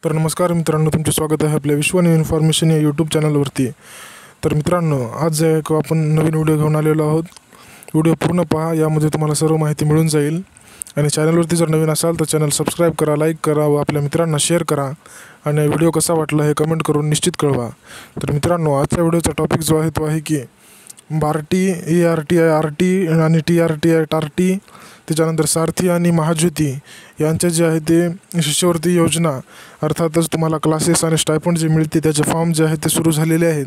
तर नमस्कार मित्रांनो, तुमचे स्वागत आहे आपल्या विश्व न्यू इन्फॉर्मेशन या यूट्यूब चॅनलवरती। तर मित्रांनो, आज आपण नवीन व्हिडिओ घेऊन आलेलो आहोत। व्हिडिओ पूर्ण पहा, यामध्ये तुम्हाला सर्व माहिती मिळून जाईल। आणि चॅनलवरती जर नवीन असाल तर चॅनल सबस्क्राइब करा, लाईक करा व आपल्या मित्रांना शेअर करा। आणि व्हिडिओ कसा वाटला हे कमेंट करून निश्चित कळवा। तर मित्रांनो, आजच्या व्हिडिओचा टॉपिक जो आहे तो आहे की बार्टी, ERTI, RT आणि TRTI, टार्टी, त्याच्यानंतर सारथी आणि महाज्योती यांचे जे आहे ते शिष्यवृत्ती योजना, अर्थातच तुम्हाला क्लासेस आणि स्टायपंड जे मिळते त्याचे फॉर्म जे आहेत ते सुरू झालेले आहेत।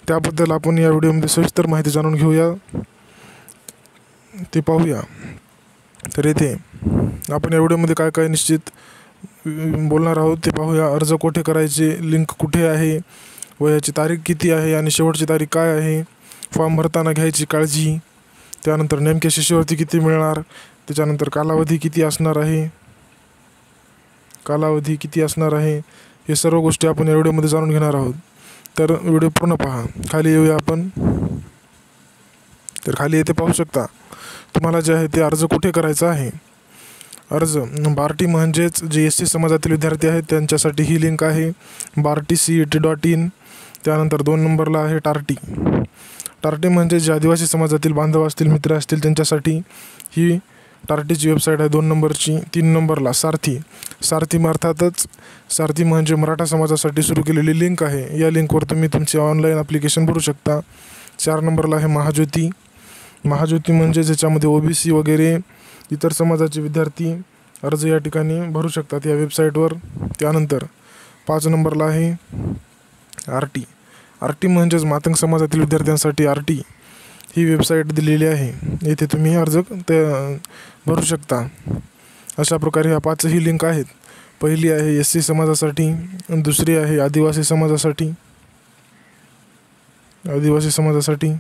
त्याबद्दल आपण या व्हिडिओमध्ये सविस्तर माहिती जाणून घेऊया, ते पाहूया। तर येथे आपण या व्हिडिओमध्ये काय काय निश्चित बोलणार आहोत ते पाहूया। अर्ज कुठे करायचे, लिंक कुठे आहे व याची तारीख किती आहे आणि शेवटची तारीख काय आहे, फॉर्म भरताना घ्यायची काळजी, त्यानंतर नेमके शिष्यवृत्ती किती मिळणार, त्याच्यानंतर कालावधी किती असणार आहे, हे सर्व गोष्टी आपण या व्हिडिओमध्ये जाणून घेणार आहोत। तर व्हिडिओ पूर्ण पहा। खाली येऊया आपण। तर खाली येथे पाहू शकता तुम्हाला जे आहे ते अर्ज कुठे करायचा आहे। अर्ज बार्टी म्हणजेच जे SC समाजातील विद्यार्थी आहेत त्यांच्यासाठी ही लिंक आहे, bartcet.in। त्यानंतर 2 नंबरला आहे टार्टी। टार्टी म्हणजे जे आदिवासी समाजातील बांधव असतील, मित्र असतील त्यांच्यासाठी ही टार्टीची वेबसाईट आहे 2 नंबरची। 3 नंबरला सारथी। अर्थातच सारथी म्हणजे मराठा समाजासाठी सुरू केलेली लिंक आहे। या लिंकवर तुम्ही तुमचे ऑनलाईन ॲप्लिकेशन भरू शकता। 4 नंबरला आहे महाज्योती। म्हणजे ज्याच्यामध्ये OBC वगैरे इतर समाजाचे विद्यार्थी अर्ज या ठिकाणी भरू शकतात या वेबसाईटवर। त्यानंतर 5 नंबरला आहे RT म्हणजेच मातंग समाजातील विद्यार्थ्यांसाठी RT ही वेबसाईट दिलेली आहे। येथे तुम्ही अर्ज भरू शकता। अशा प्रकारे ह्या 5 ही लिंक आहेत। पहिली आहे SC समाजासाठी, दुसरी आहे आदिवासी समाजासाठी,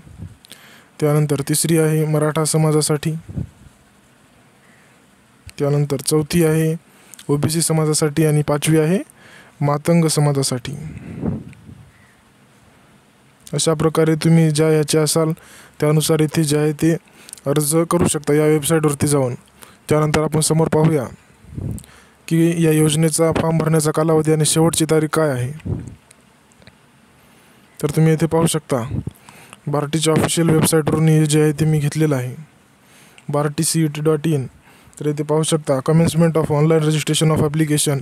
त्यानंतर तिसरी आहे मराठा समाजासाठी, त्यानंतर चौथी आहे OBC समाजासाठी आणि 5वी आहे मातंग समाजासाठी। अशा प्रकारे तुम्ही ज्या याचे असाल त्यानुसार इथे जे आहे ते अर्ज करू शकता या वेबसाईटवरती जाऊन। त्यानंतर आपण समोर पाहूया की या योजनेचा फॉर्म भरण्याचा कालावधी आणि शेवटची तारीख काय आहे। तर तुम्ही इथे पाहू शकता बार्टीच्या ऑफिशियल वेबसाईटवरून हे जे आहे ते मी घेतलेलं आहे, bartcet.in। तर इथे पाहू शकता commencement of online registration of application.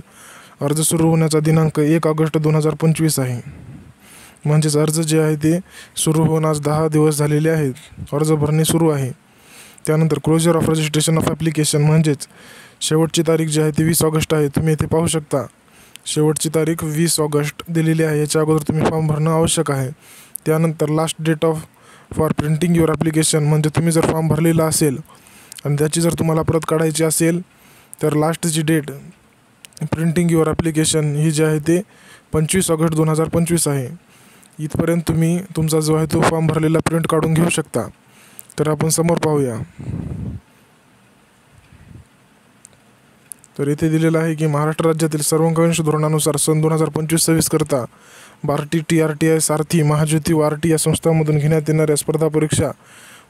अर्ज सुरू होण्याचा दिनांक 1 ऑगस्ट 2025 आहे। म्हणजेच अर्ज जे आहे ते सुरू होऊन आज 10 दिवस झालेले आहेत, अर्ज भरणे सुरू आहे। त्यानंतर closure of registration of application म्हणजेच शेवटची तारीख जी आहे ती 20 ऑगस्ट आहे। तुम्ही इथे पाहू शकता शेवटची तारीख 20 ऑगस्ट दिलेली आहे। याच्या अगोदर तुम्ही फॉर्म भरणं आवश्यक आहे। त्यानंतर last date for printing your application, म्हणजे तुम्ही जर फॉर्म भरलेला असेल आणि त्याची जर तुम्हाला प्रत काढायची असेल तर लास्टची डेट प्रिंटिंग युअर ॲप्लिकेशन ही जी आहे ते 25 ऑगस्ट 2025 आहे। इथपर्यंत तुम्ही तुमचा जो आहे तो फॉर्म भरलेला प्रिंट काढून घेऊ शकता। तर आपण समोर पाहूया। तर इथे दिलेलं आहे की महाराष्ट्र राज्यातील सर्वांकांश धोरणानुसार सन 2025-26 करता बार्टी, TRTI, सारथी, महाज्योती व RT या संस्थांमधून घेण्यात येणाऱ्या स्पर्धा परीक्षा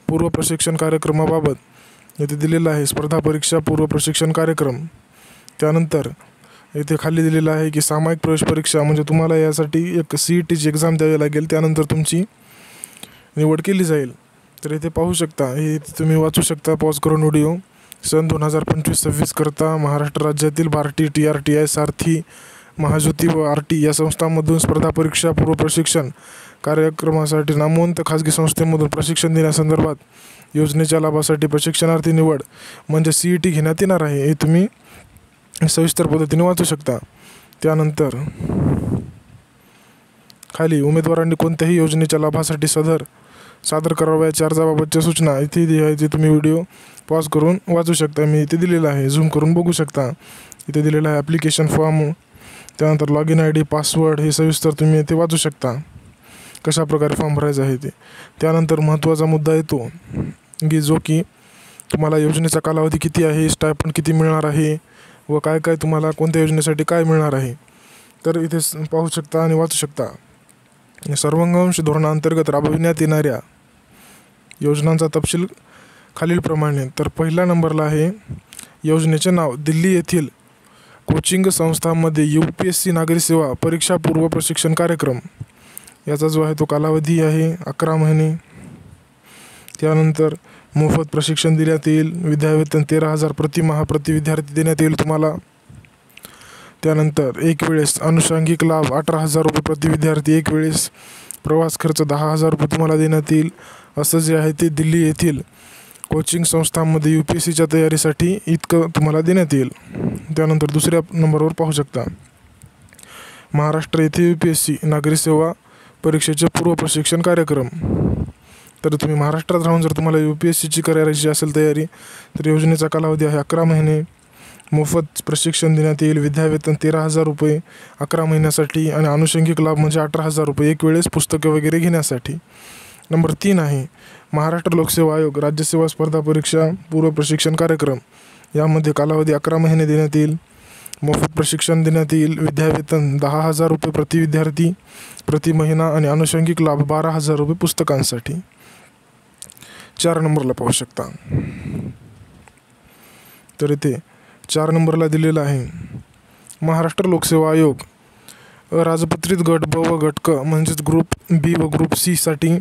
पूर्व प्रशिक्षण कार्यक्रमाबाबत इथे दिलेलं आहे, स्पर्धा परीक्षा पूर्व प्रशिक्षण कार्यक्रम। त्यानंतर इथे खाली दिलेलं आहे की सामायिक प्रवेश परीक्षा, म्हणजे तुम्हाला यासाठी एक CETची एक्झाम द्यावी लागेल, त्यानंतर तुमची निवड केली जाईल। तर इथे पाहू शकता, हे तुम्ही वाचू शकता पॉज करून व्हिडिओ। सन 2025-26 करता महाराष्ट्र राज्यातील बार्टी, TRTI, सारथी, महाज्योती व RT या संस्थांमधून स्पर्धा परीक्षा पूर्व प्रशिक्षण कार्यक्रमासाठी नामवंत खाजगी संस्थेमधून प्रशिक्षण देण्यासंदर्भात योजनेच्या लाभासाठी प्रशिक्षणार्थी निवड म्हणजे CET घेण्यात येणार आहे। हे तुम्ही सविस्तर पद्धतीने वाचू शकता। त्यानंतर खाली उमेदवारांनी कोणत्याही योजनेच्या लाभासाठी सादर करावयाच्या अर्जाबाबतच्या सूचना इथे तुम्ही व्हिडिओ पॉज करून वाचू शकता। मी इथे दिलेलं आहे, झूम करून बघू शकता। इथे दिलेलं आहे ॲप्लिकेशन फॉर्म, त्यानंतर लॉगिन ID, पासवर्ड, हे सविस्तर तुम्ही इथे वाचू शकता कशा प्रकारे फॉर्म भरायचा आहे ते। त्यानंतर महत्त्वाचा मुद्दा येतो की जो की तुम्हाला योजनेचा कालावधी किती आहे, स्टायपंड किती मिळणार आहे व काय काय तुम्हाला कोणत्या योजनेसाठी काय मिळणार आहे। तर इथे पाहू शकता आणि वाचू शकता। सर्वांकांश धोरणाअंतर्गत राबविण्यात येणाऱ्या योजनांचा तपशील खालीलप्रमाणे। तर पहिल्या नंबरला आहे योजनेचे नाव, दिल्ली येथील कोचिंग संस्थांमध्ये UPSC नागरी सेवा परीक्षा पूर्व प्रशिक्षण कार्यक्रम याचा जो आहे तो कालावधी आहे 11 महिने. त्यानंतर मोफत प्रशिक्षण देण्यात येईल. विद्यावेतन 13,000 प्रतिमाह प्रति विद्यार्थी देण्यात येईल तुम्हाला. त्यानंतर एक वेळेस अनुषंगिक लाभ 18,000 रुपये प्रति विद्यार्थी. एक वेळेस प्रवास खर्च 10,000 रुपये तुम्हाला देण्यात येईल. असं जे आहे ते दिल्ली येथील कोचिंग संस्थांमध्ये UPSCच्या तयारीसाठी इतकं तुम्हाला देण्यात येईल. त्यानंतर दुसऱ्या नंबरवर पाहू शकता महाराष्ट्र येथे UPSC नागरी सेवा परीक्षेचे पूर्व प्रशिक्षण कार्यक्रम. तर तुम्ही महाराष्ट्रात राहून जर तुम्हाला UPSCची करायची असेल तयारी तर योजनेचा कालावधी आहे 11 महिने. मोफत प्रशिक्षण देण्यात येईल. विद्यावेतन 13,000 रुपये 11 महिन्यासाठी आणि अनुषंगिक लाभ म्हणजे 18,000 रुपये एक वेळेस पुस्तकं वगैरे घेण्यासाठी. नंबर 3 आहे महाराष्ट्र लोकसेवा आयोग राज्यसेवा स्पर्धा परीक्षा पूर्व प्रशिक्षण कार्यक्रम. यामध्ये कालावधी 11 महिने देण्यात येईल. मोफत प्रशिक्षण देण्यात येईल. विद्यावेतन 10,000 रुपये प्रति विद्यार्थी प्रति महिना आणि अनुषंगिक लाभ 12,000 रुपये पुस्तकांसाठी. 4 नंबरला पाहू शकता. तर इथे 4 नंबरला दिलेला आहे महाराष्ट्र लोकसेवा आयोग अराजपत्रित गट ब व गट क म्हणजेच ग्रुप B व ग्रुप C साठी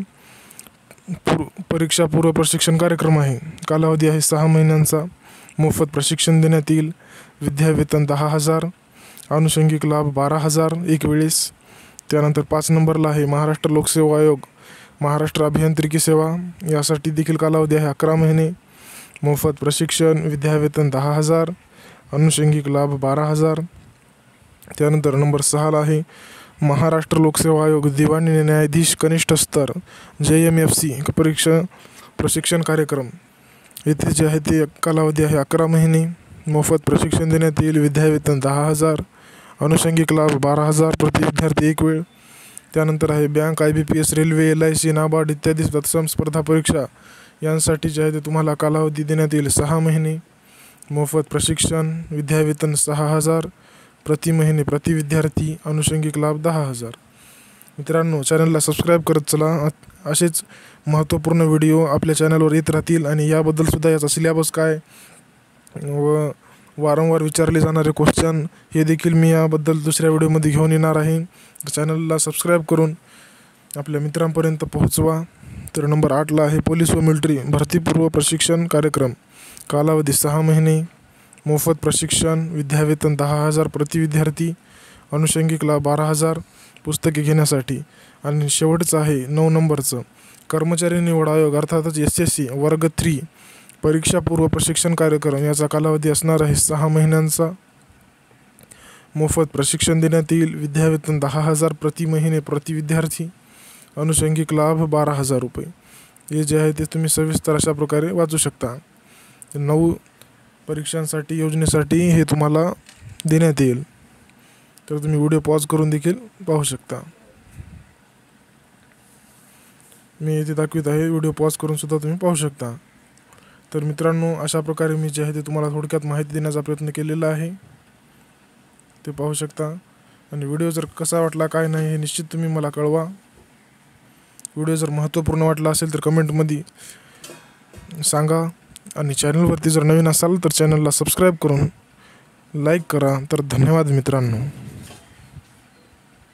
परीक्षा पूर्व प्रशिक्षण कार्यक्रम आहे. कालावधी आहे 6 महिन्यांचा. मोफत प्रशिक्षण देण्यात येईल. विद्यावेतन 10,000 अनुषंगिक लाभ 12,000 एक वेळेस. त्यानंतर 5 नंबरला आहे महाराष्ट्र लोकसेवा आयोग महाराष्ट्र अभियांत्रिकी सेवा. यासाठी देखील कालावधी आहे 11 महिने. मोफत प्रशिक्षण विद्यावेतन 10,000 अनुषंगिक लाभ 12,000. त्यानंतर नंबर 6ला आहे महाराष्ट्र लोकसेवा आयोग दिवाणी न्यायाधीश कनिष्ठ स्तर JMFC परीक्षा प्रशिक्षण कार्यक्रम. येथे जे आहे ते कालावधी आहे 11 महिने. मोफत प्रशिक्षण देण्यात येईल. विद्यावेतन 10,000 अनुषंगिक लाभ 12,000 प्रति विद्यार्थी एक वेळ. त्यानंतर आहे bank IBPS railway LIC NABARD इत्यादी तत्सम स्पर्धा परीक्षा यांसाठी जे आहे ते तुम्हाला कालावधी देण्यात येईल 6 महिने. मोफत प्रशिक्षण विद्यावेतन 6,000 प्रति महिने प्रति विद्यार्थी अनुषंगिक लाभ 10,000. मित्रांनो चॅनलला सबस्क्राईब करत चला. असेच महत्त्वपूर्ण व्हिडिओ आपल्या चॅनलवर येत राहतील. आणि याबद्दलसुद्धा याचा सिलेबस काय व वारंवार विचारले जाणारे क्वेश्चन हे देखील मी याबद्दल दुसऱ्या व्हिडिओमध्ये घेऊन येणार आहे. चॅनलला सबस्क्राईब करून आपल्या मित्रांपर्यंत पोहोचवा. तर नंबर 8ला आहे पोलीस व मिलिटरी भरतीपूर्व प्रशिक्षण कार्यक्रम. कालावधी 6 महिने. मोफत प्रशिक्षण विद्यावेतन 10,000 प्रति विद्यार्थी अनुषंगिक लाभ 12,000 पुस्तके घेण्यासाठी. आणि शेवटचं आहे 9 नंबरचं कर्मचारी निवड आयोग अर्थातच SSC वर्ग 3 परीक्षा पूर्व प्रशिक्षण कार्यक्रम. याचा कालावधी असणार आहे 6 महिन्यांचा. मोफत प्रशिक्षण देण्यात येईल. विद्यावेतन 10,000 प्रति महिने प्रति विद्यार्थी अनुषंगिक लाभ 12,000 रुपये. हे जे आहे ते तुम्ही सविस्तर अशा प्रकारे वाचू शकता. 9 परीक्षांसाठी योजनेसाठी हे तुम्हाला देण्यात येईल. तर तुम्ही व्हिडिओ पॉज करून देखील पाहू शकता. मी इथे दाखवित आहे. व्हिडिओ पॉज करून सुद्धा तुम्ही पाहू शकता. तर मित्रांनो अशा प्रकारे मी जे आहे ते तुम्हाला थोडक्यात माहिती देण्याचा प्रयत्न केलेला आहे. ते पाहू शकता. आणि व्हिडिओ जर कसा वाटला काय नाही हे निश्चित तुम्ही मला कळवा. व्हिडिओ जर महत्त्वपूर्ण वाटला असेल तर कमेंटमध्ये सांगा. आणि चॅनलवरती जर नवीन असाल तर चॅनलला सबस्क्राईब करून लाईक करा. तर धन्यवाद मित्रांनो.